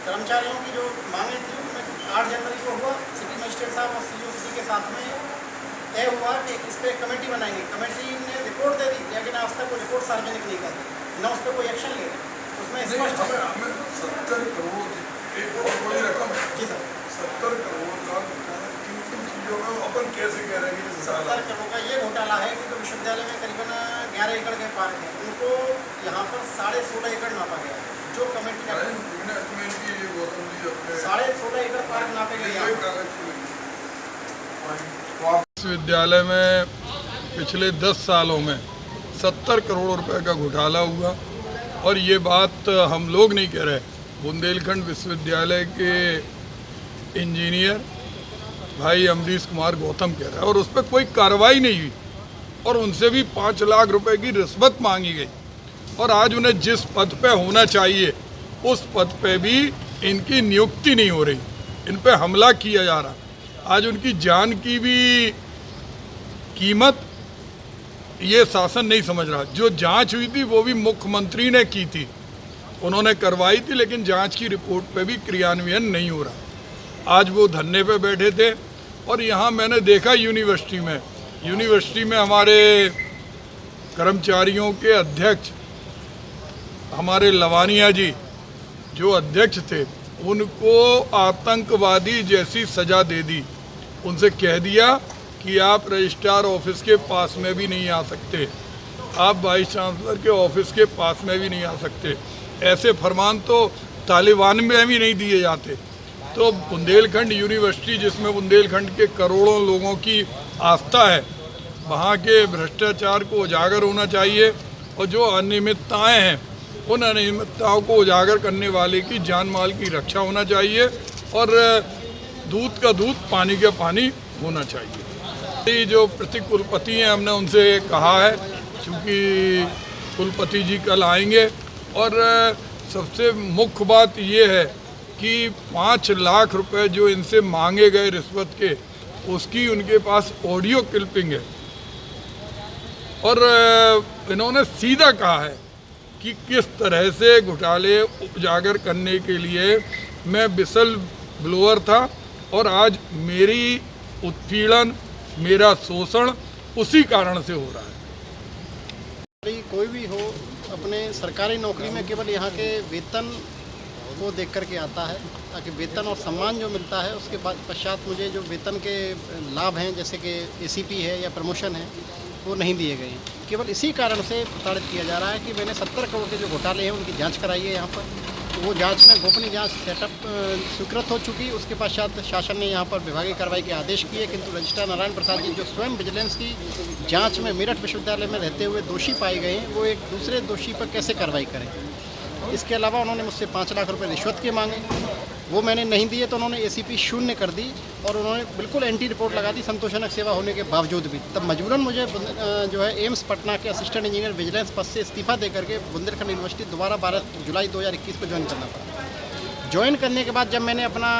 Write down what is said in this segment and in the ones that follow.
कर्मचारियों की जो मांगे थी उनमें 8 जनवरी को हुआ, सिटी मजिस्ट्रेट साहब और सीईओ सिटी के साथ में तय हुआ कि इस पर कमेटी बनाएंगे। कमेटी ने रिपोर्ट दे दी, लेकिन आज तक वो रिपोर्ट सार्वजनिक नहीं कर दी, न उस पर कोई एक्शन ले रहे। उसमें स्पष्ट है हमें 70 करोड़ एक बहुत बड़ी रकम है जी सर। 70 करोड़ का किन चीज़ों में अपन कैसे कह रहे हैं कि 70 करोड़ का ये घोटाला है कि जो विश्वविद्यालय में करीबन 11 एकड़ के पार्क हैं, उनको यहाँ पर 16.5 एकड़ नापा गया, जो कमेटी का 16.5 एकड़ पार्क नापे गए। विश्वविद्यालय में पिछले 10 सालों में 70 करोड़ रुपए का घोटाला हुआ, और ये बात हम लोग नहीं कह रहे, बुंदेलखंड विश्वविद्यालय के इंजीनियर भाई अमरीश कुमार गौतम कह रहे हैं, और उस पर कोई कार्रवाई नहीं हुई, और उनसे भी 5 लाख रुपए की रिश्वत मांगी गई, और आज उन्हें जिस पद पे होना चाहिए उस पद पे भी इनकी नियुक्ति नहीं हो रही, इन पे हमला किया जा रहा। आज उनकी जान की भी कीमत ये शासन नहीं समझ रहा। जो जांच हुई थी वो भी मुख्यमंत्री ने की थी, उन्होंने करवाई थी, लेकिन जांच की रिपोर्ट पे भी क्रियान्वयन नहीं हो रहा। आज वो धरने पे बैठे थे, और यहाँ मैंने देखा यूनिवर्सिटी में हमारे कर्मचारियों के अध्यक्ष हमारे लवानिया जी जो अध्यक्ष थे, उनको आतंकवादी जैसी सज़ा दे दी। उनसे कह दिया कि आप रजिस्ट्रार ऑफिस के पास में भी नहीं आ सकते, आप वाइस चांसलर के ऑफिस के पास में भी नहीं आ सकते। ऐसे फरमान तो तालिबान में भी नहीं दिए जाते। तो बुंदेलखंड यूनिवर्सिटी, जिसमें बुंदेलखंड के करोड़ों लोगों की आस्था है, वहाँ के भ्रष्टाचार को उजागर होना चाहिए, और जो अनियमितताएँ हैं उन अनियमितताओं को उजागर करने वाले की जान माल की रक्षा होना चाहिए, और दूध का दूध पानी का पानी होना चाहिए। जो कुलपति हैं, हमने उनसे कहा है, क्योंकि कुलपति जी कल आएंगे, और सबसे मुख्य बात ये है कि 5 लाख रुपए जो इनसे मांगे गए रिश्वत के, उसकी उनके पास ऑडियो क्लिपिंग है, और इन्होंने सीधा कहा है कि किस तरह से घोटाले उजागर करने के लिए मैं विसल ब्लोअर था, और आज मेरी उत्पीड़न, मेरा शोषण उसी कारण से हो रहा है। कोई भी हो, अपने सरकारी नौकरी में केवल यहाँ के वेतन को देख करके आता है, ताकि वेतन और सम्मान जो मिलता है उसके बाद पश्चात मुझे जो वेतन के लाभ हैं, जैसे कि एसीपी है या प्रमोशन है, वो नहीं दिए गए। केवल इसी कारण से प्रताड़ित किया जा रहा है कि मैंने 70 करोड़ के जो घोटाले हैं उनकी जांच कराई है यहाँ पर। तो वो जांच में गोपनीय जांच सेटअप स्वीकृत हो चुकी। उसके पश्चात शासन ने यहाँ पर विभागीय कार्रवाई के आदेश किए, किंतु रजिस्ट्रार नारायण प्रसाद जी जो स्वयं विजिलेंस की जाँच में मेरठ विश्वविद्यालय में रहते हुए दोषी पाए गए हैं, वो एक दूसरे दोषी पर कैसे कार्रवाई करें। इसके अलावा उन्होंने मुझसे 5 लाख रुपए रिश्वत के मांगे, वो मैंने नहीं दिए, तो उन्होंने एसीपी 0 कर दी, और उन्होंने बिल्कुल एंटी रिपोर्ट लगा दी संतोषजनक सेवा होने के बावजूद भी। तब मजबूरन मुझे जो है एम्स पटना के असिस्टेंट इंजीनियर विजिलेंस पद से इस्तीफा दे करके बुंदेलखंड यूनिवर्सिटी दोबारा 12 जुलाई 2021 को ज्वाइन करना पड़ा। ज्वाइन करने के बाद जब मैंने अपना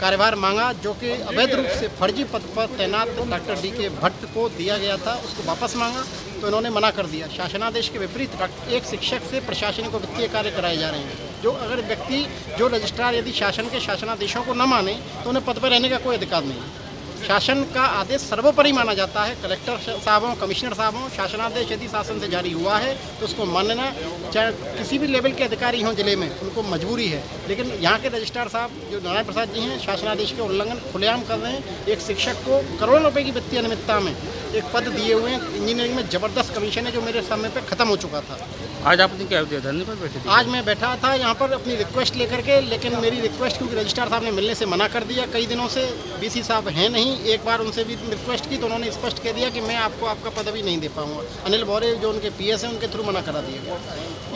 कार्यभार मांगा, जो कि अवैध रूप से फर्जी पद पर तैनात डॉक्टर DK भट्ट को दिया गया था, उसको वापस मांगा तो इन्होंने मना कर दिया। शासनादेश के विपरीत एक शिक्षक से प्रशासनिक और वित्तीय कार्य कराए जा रहे हैं। जो अगर व्यक्ति, जो रजिस्ट्रार यदि शासन के शासनादेशों को न माने तो उन्हें पद पर रहने का कोई अधिकार नहीं है। शासन का आदेश सर्वोपरि माना जाता है। कलेक्टर साहब हों, कमिश्नर साहब हों, शासनादेश यदि शासन से जारी हुआ है तो उसको मानना, चाहे किसी भी लेवल के अधिकारी हों जिले में, उनको मजबूरी है। लेकिन यहाँ के रजिस्ट्रार साहब जो नारायण प्रसाद जी हैं, शासनादेश के उल्लंघन खुलेआम कर रहे हैं। एक शिक्षक को करोड़ों रुपये की वित्तीय अनियमितता में एक पद दिए हुए हैं। इंजीनियरिंग में ज़बरदस्त कमीशन है जो मेरे समय पर ख़त्म हो चुका था। आज आपने क्या दिया, धरने पर बैठे थे? आज मैं बैठा था यहाँ पर अपनी रिक्वेस्ट लेकर के, लेकिन मेरी रिक्वेस्ट क्योंकि रजिस्ट्रार साहब ने मिलने से मना कर दिया। कई दिनों से BC साहब हैं नहीं, एक बार उनसे भी रिक्वेस्ट की तो उन्होंने स्पष्ट कह दिया कि मैं आपको आपका पदवी नहीं दे पाऊँगा। अनिल बौरे जो उनके PS हैं, उनके थ्रू मना करा दिया।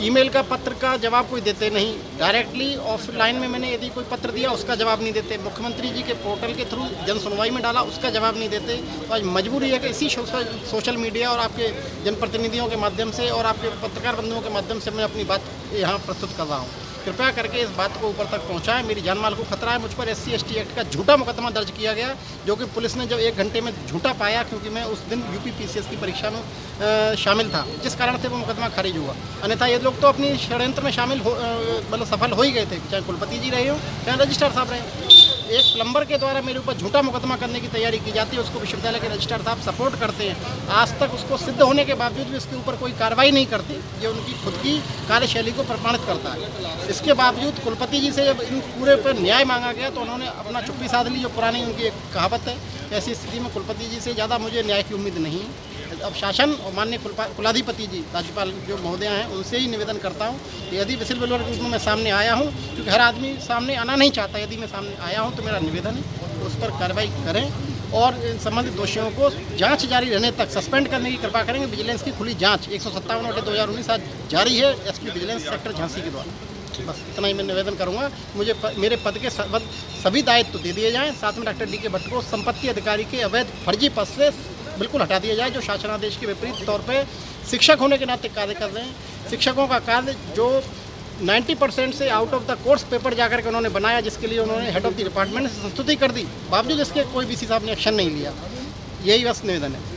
ईमेल का पत्र का जवाब कोई देते नहीं, डायरेक्टली ऑफलाइन में मैंने यदि कोई पत्र दिया उसका जवाब नहीं देते, मुख्यमंत्री जी के पोर्टल के थ्रू जन सुनवाई में डाला उसका जवाब नहीं देते। तो आज मजबूरी है कि इसी सोशल मीडिया और आपके जनप्रतिनिधियों के माध्यम से और आपके पत्रकार बंधुओं के माध्यम से मैं अपनी बात यहाँ प्रस्तुत कर रहा हूँ। कृपया करके इस बात को ऊपर तक पहुंचाएं। मेरी जान माल को खतरा है। मुझ पर SC/ST एक्ट का झूठा मुकदमा दर्ज किया गया, जो कि पुलिस ने जब 1 घंटे में झूठा पाया, क्योंकि मैं उस दिन UP PCS की परीक्षा में शामिल था, जिस कारण से वो मुकदमा खारिज हुआ। अन्यथा ये लोग तो अपनी षड्यंत्र में शामिल हो मतलब सफल हो ही गए थे, चाहे कुलपति जी रहे हो चाहे रजिस्ट्रार साहब रहे हो। एक प्लम्बर के द्वारा मेरे ऊपर झूठा मुकदमा करने की तैयारी की जाती है, उसको विश्वविद्यालय के रजिस्ट्रार साहब सपोर्ट करते हैं। आज तक उसको सिद्ध होने के बावजूद भी इसके ऊपर कोई कार्रवाई नहीं करती। ये उनकी खुद की कार्यशैली को प्रमाणित करता है। इसके बावजूद कुलपति जी से जब इन पूरे पर न्याय मांगा गया तो उन्होंने अपना चुप्पी साध ली, जो पुरानी उनकी एक कहावत है। ऐसी स्थिति में कुलपति जी से ज़्यादा मुझे न्याय की उम्मीद नहीं है। अब शासन और माननीय कुलाधिपति जी राज्यपाल जो महोदय हैं, उनसे ही निवेदन करता हूँ कि यदि विसिल ब्लोअर के रूप में मैं सामने आया हूँ, क्योंकि हर आदमी सामने आना नहीं चाहता, यदि मैं सामने आया हूँ तो मेरा निवेदन है तो उस पर कार्रवाई करें और संबंधित दोषियों को जांच जारी रहने तक सस्पेंड करने की कृपा करेंगे। विजिलेंस की खुली जांच 157/2019 आज जारी है SP विजिलेंस सेक्टर झांसी के द्वारा। बस इतना ही मैं निवेदन करूंगा। मुझे मेरे पद के सभी दायित्व दे दिए जाएं। साथ में डॉक्टर DK भट्ट को संपत्ति अधिकारी के अवैध फर्जी पद से बिल्कुल हटा दिया जाए, जो शासनादेश के विपरीत तौर पे शिक्षक होने के नाते कार्य कर रहे हैं। शिक्षकों का कार्य जो 90% से out of the course paper जाकर के उन्होंने बनाया, जिसके लिए उन्होंने हेड ऑफ द डिपार्टमेंट से संस्तुति कर दी, बावजूद इसके कोई BC साहब ने एक्शन नहीं लिया। यही बस निवेदन है।